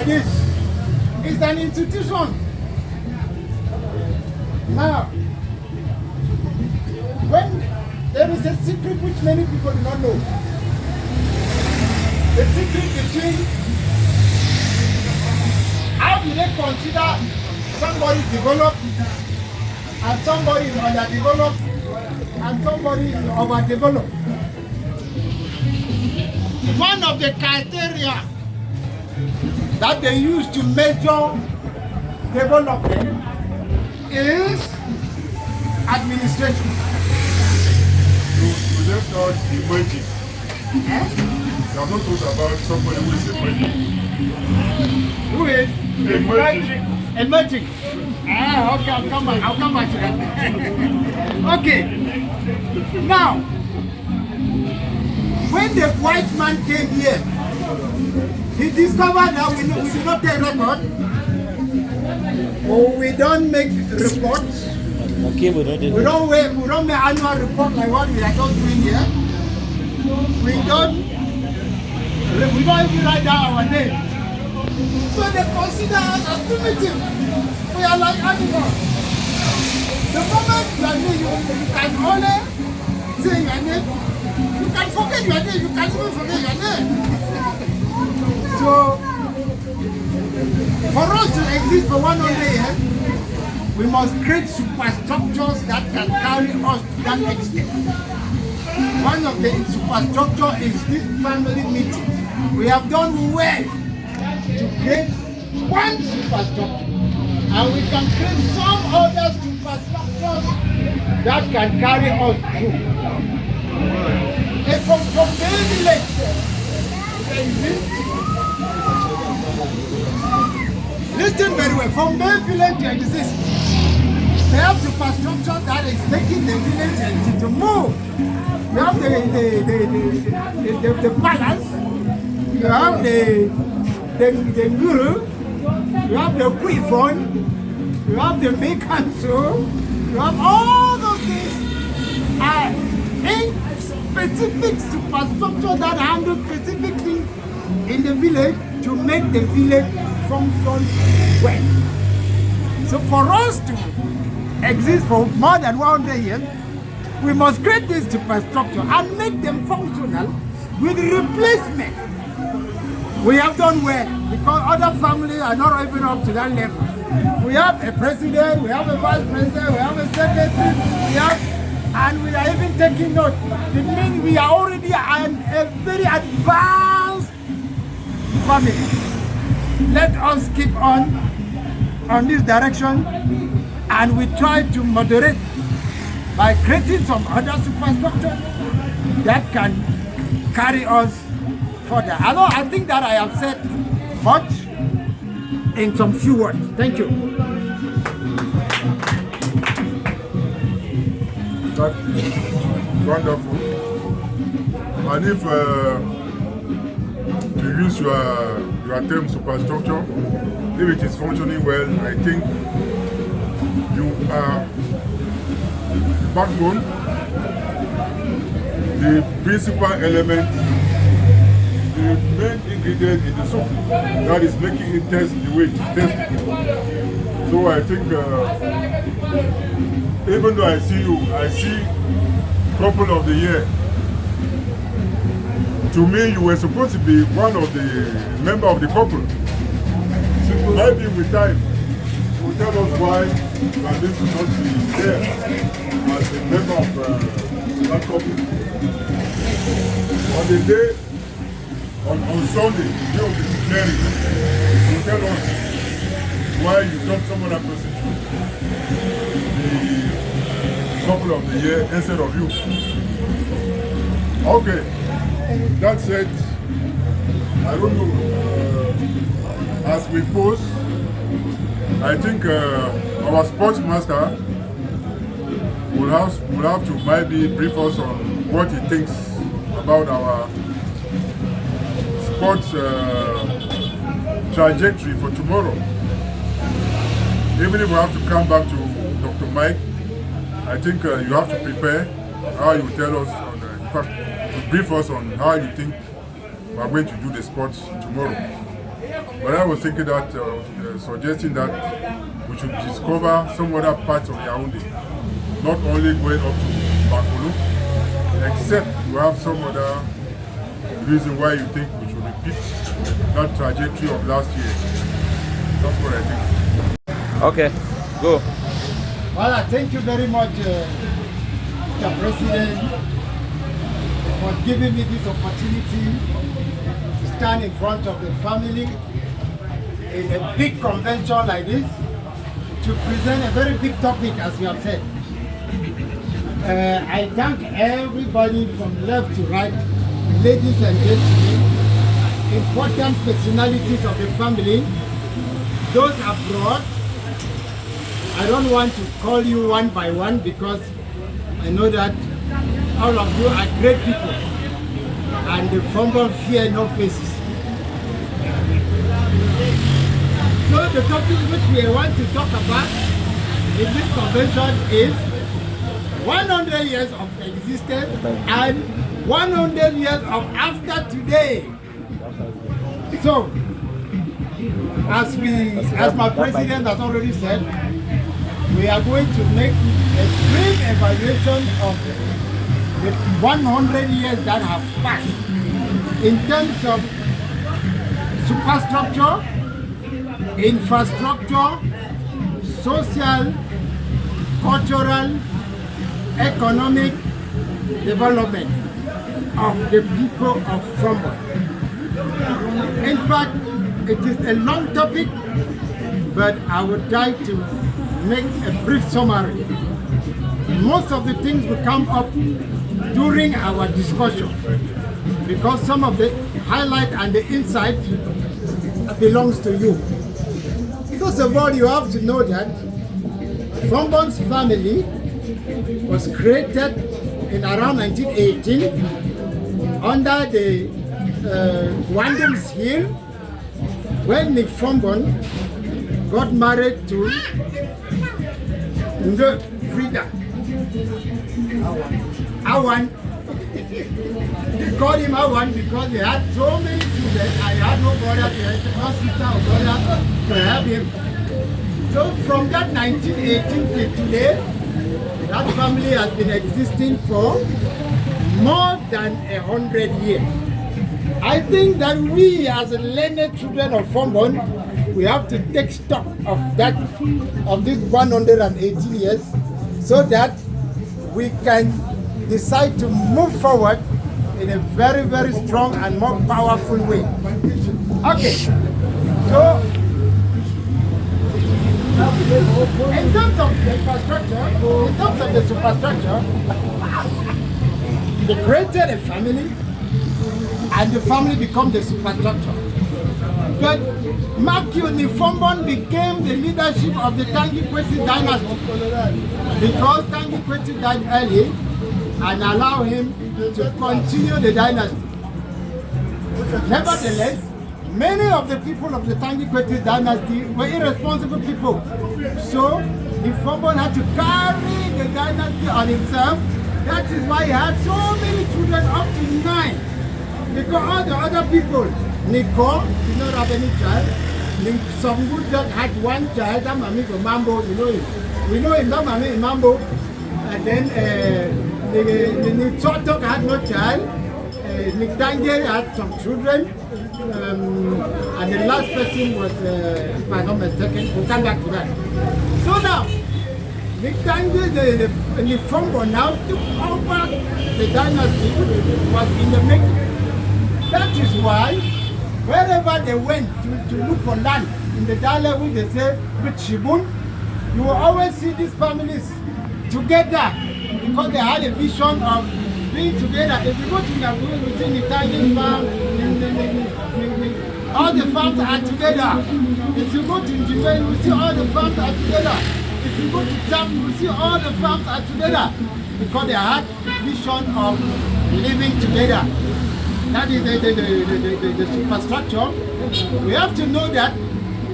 this. It's an institution. Now, when there is a secret which many people do not know, the secret between how do they consider somebody developed and somebody is underdeveloped and somebody is overdeveloped. One of the criteria that they use to measure development is administration. You just not emerging. You have not thought about somebody who is emerging. Who is? Emerging. Emerging. Okay, I'll come back to that. Okay. Now, when the white man came here, he discovered that we do not take record, or we don't make reports. Okay, we don't make annual report like what we are just doing here. We don't even write down our name. So they consider us as primitive. We are like animals. The moment you are new, you can only say your name. You can forget your name. You can even forget your name. So, for us to exist for 100 years, we must create superstructures that can carry us to that extent. One of the superstructures is this family meeting. We have done well to create one superstructure, and we can create some other superstructures that can carry us through. And from the village, listen very well, from the village to exist, we have superstructure that is making the village to move. You have the palace, you have the guru, you have the Quifon, you have the big council, you have all those things are in specific superstructure that handle specific things in the village to make the village function well. So for us to exist for more than 100 years, we must create this superstructure and make them functional with replacement. We have done well because other families are not even up to that level. We have a president, we have a vice president, we have a secretary, and we are even taking note. It means we are already a very advanced family. Let us keep on this direction, and we try to moderate by creating some other superstructure that can carry us further. Although I think that I have said much in some few words. Thank you. That's wonderful. And if you use your term superstructure, if it is functioning well, I think you are the backbone, the principal element, the main ingredient in the soup that is making it taste the way it is tasted. So I think even though I see you, I see couple of the year. To me, you were supposed to be one of the member of the couple. Maybe with time, you will tell us why you are going to not be there as a member of that couple. On the day, on Sunday, the day of the declaring, you will tell us why you took some other person the couple of the year instead of you. Okay, that said, I don't know, as we pose, I think our sports master will have to maybe brief us on what he thinks about our sports trajectory for tomorrow. Even if we have to come back to Dr. Mike, I think you have to prepare how you tell us, in fact, to brief us on how you think we are going to do the sports tomorrow. But I was thinking that, suggesting that we should discover some other parts of Yaoundé, not only going up to Bakulu, except you have some other reason why you think we should repeat that trajectory of last year. That's what I think. Okay, go. Well, I thank you very much, Mr. President, for giving me this opportunity to stand in front of the family in a big convention like this to present a very big topic, as you have said. I thank everybody from left to right, ladies and gentlemen, important personalities of the family, those abroad. I don't want to call you one by one because I know that all of you are great people and the Fombon fear no faces. So the topic which we want to talk about in this convention is 100 years of existence and 100 years of after today. So, as my president has already said, we are going to make a brief evaluation of the 100 years that have passed in terms of superstructure, infrastructure, social, cultural, economic development of the people of Fombon. In fact, it is a long topic, but I would try to make a brief summary. Most of the things will come up during our discussion because some of the highlight and the insight belongs to you. First of all, you have to know that Fombon's family was created in around 1918 under the Wandum's Hill when Nick Fombon got married to Nde Frida. Awan. They called him Awan because they had so many children. I had no brother to help, no sister or brother to help him. So from that 1918 till today, that family has been existing for more than 100 years. I think that we as learned children of Fombon, we have to take stock of this 118 years so that we can decide to move forward in a very, very strong and more powerful way. Okay, so in terms of the infrastructure, in terms of the superstructure, they created a family and the family became the superstructure. But mark you, the Fombon became the leadership of the Tangi Kwesi dynasty because Tangi Kwesi died early and allowed him to continue the dynasty. Nevertheless, many of the people of the Tangi Kwesi dynasty were irresponsible people. So the Fombon had to carry the dynasty on himself. That is why he had so many children, up to 9. Because all the other people, Nico did not have any child. Songu just had one child, that Mami Mambo, you know him. We know him, that Mami Mambo. And then the Chotok had no child. Nick Tange had some children. And the last person was, if I'm not mistaken, we'll come back to that. So now, Nick Tange, the Fombon now took over the dynasty, was in the making. That is why, wherever they went to look for land, in the dialect which they say, with Shibun, you will always see these families together because they had a vision of being together. If you go to Naguru, you see the Italian farm, all the farms are together. If you go to Njime, you will see all the farms are together. If you go to Tam, you will see all the farms are together because they had a vision of living together. That is the superstructure. We have to know that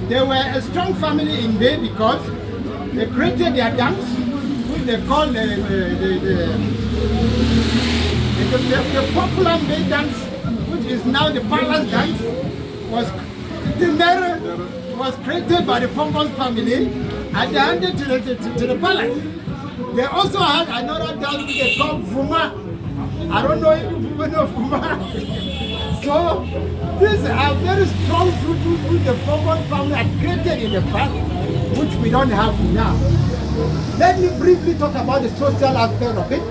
they were a strong family in Bay because they created their dance, which they call the popular Bay dance, which is now the palace dance, was The Nehru was created by the Fombos family and they handed to the palace. They also had another dance they called Fuma. I don't know if you people know Fuma. So these are very strong people which the Fombos family had created in the past, which we don't have now. Let me briefly talk about the social aspect of it.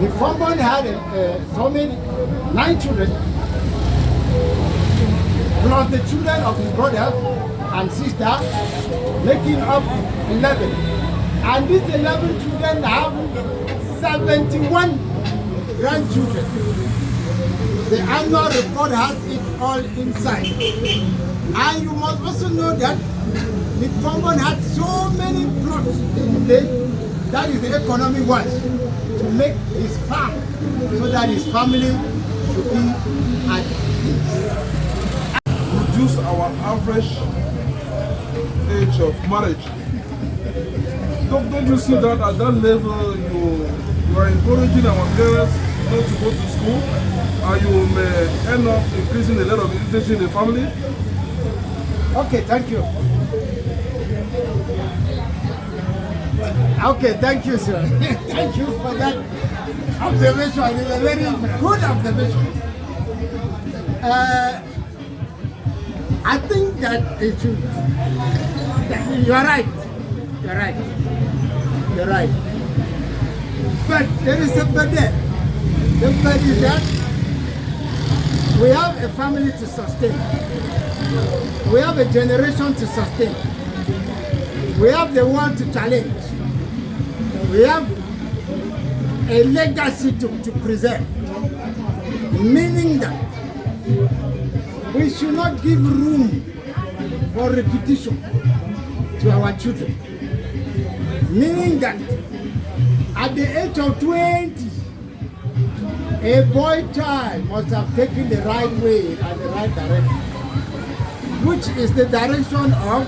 The Fombos had so many 9 children, plus the children of his brother and sister, making up 11. And these 11 children have 71 grandchildren. The annual report has it all inside. And you must also know that the Fombos had so many plots in place, that is the economic wise, to make his farm so that his family should be at peace. Reduce our average age of marriage. Don't you see that at that level you are encouraging our girls not to go to school, and you may end up increasing a lot of irritation in the family? Okay, thank you. Okay, thank you, sir. Thank you for that observation. It's a very good observation. I think that it should. You are right. You're right. You're right. But there is a but there. The but is that we have a family to sustain. We have a generation to sustain. We have the world to challenge. We have a legacy to preserve. Meaning that we should not give room for repetition to our children. Meaning that at the age of 20, a boy child must have taken the right way and the right direction, which is the direction of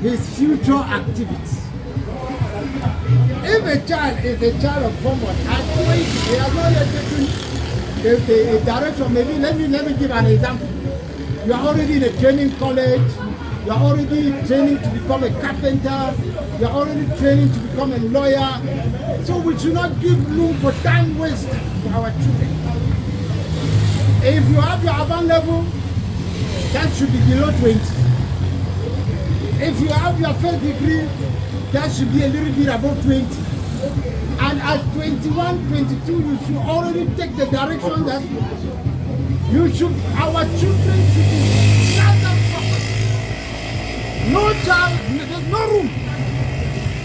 his future activities. If a child is a child of someone at 20, he has not yet taken the direction. Maybe let me give an example. You are already in a training college. You are already training to become a carpenter. You are already training to become a lawyer. So we should not give room for time waste for our children. If you have your advanced level, that should be below 20. If you have your first degree, that should be a little bit above 20. And at 21, 22, you should already take the direction that our children should be rather focused. No child, there's no room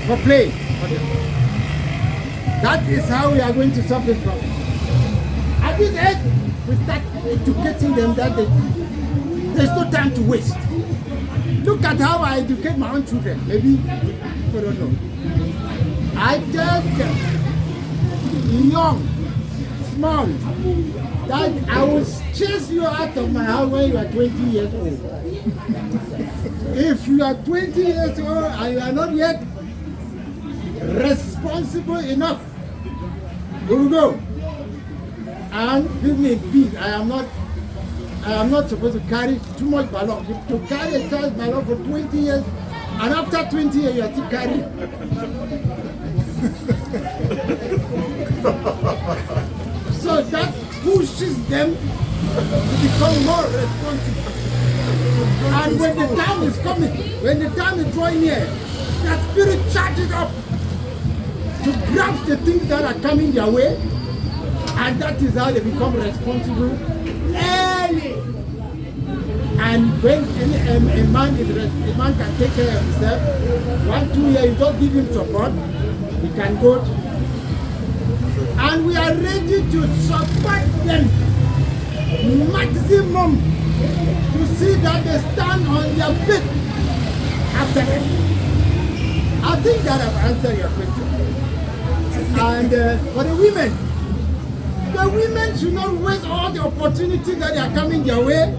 for play. That is how we are going to solve this problem. At this age, we start educating them that there's no time to waste. Look at how I educate my own children. Maybe people don't know. I tell them, young, small, that I will chase you out of my house when you are 20 years old. If you are 20 years old and you are not yet responsible enough, you will go. And leave me in peace. I am not supposed to carry too much ballon. To carry a child's ballon for 20 years, and after 20 years you are still carrying. So that pushes them to become more responsible. And when the time is coming, when the time is drawing near, that spirit charges up to grasp the things that are coming their way, and that is how they become responsible early. And when a man can take care of himself, 1, 2 years, you don't give him support, he can go. And we are ready to support them maximum to see that they stand on their feet after that. I think that I've answered your question. And for the women should not waste all the opportunities that are coming their way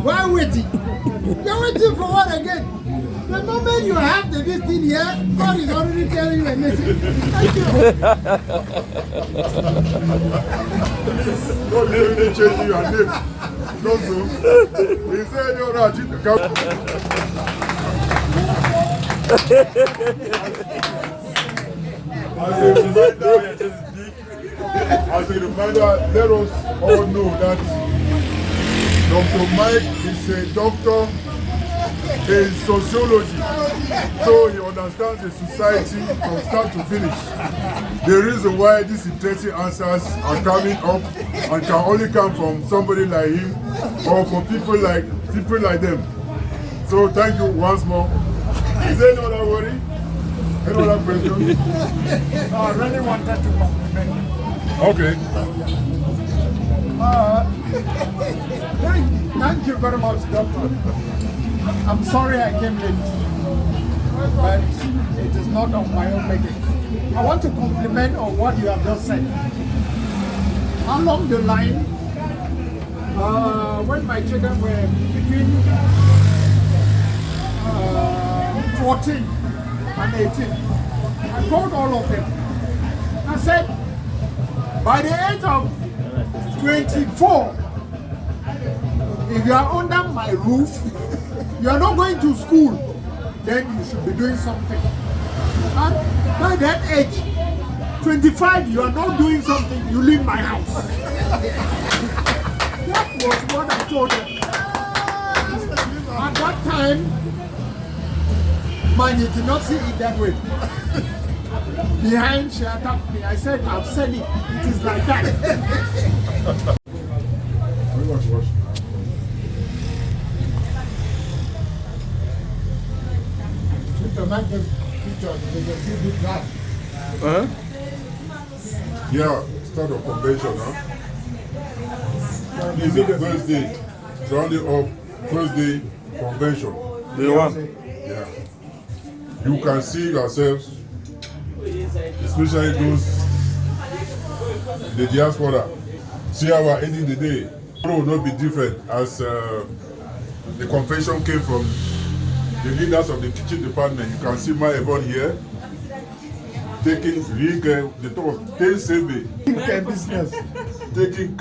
while waiting. They're waiting for what again? The moment you have this thing here, God is already telling you a message. Thank you. God is already changing your name. No, so. He said, you're not. As a reminder, let us all know that Dr. Mike is a doctor in sociology, so he understands the society from start to finish. The reason why these interesting answers are coming up and can only come from somebody like him or from people like them. So thank you once more. Is there any other worry? Any other question? No, I really wanted to compliment you. Okay. Thank you very much, Doctor. I'm sorry I came late, but it is not of my own making. I want to compliment on what you have just said. Along the line, when my children were between 14 and 18, I called all of them. I said, by the age of 24, if you are under my roof, you are not going to school, then you should be doing something. And by that age, 25, you are not doing something, you leave my house. That was what I told them. At that time, man, you did not see it that way. Behind, she attacked me. I said, I've said it. It is like that. Yeah, start of convention, huh? This is the first day. Rounding up, first day convention. Day one. Yeah. You can see yourselves, especially those the diaspora, see how we're ending the day. It will not be different as the convention came from the leaders of the teaching department. You can see my Ebon here taking the top of 10 survey. Business. Taking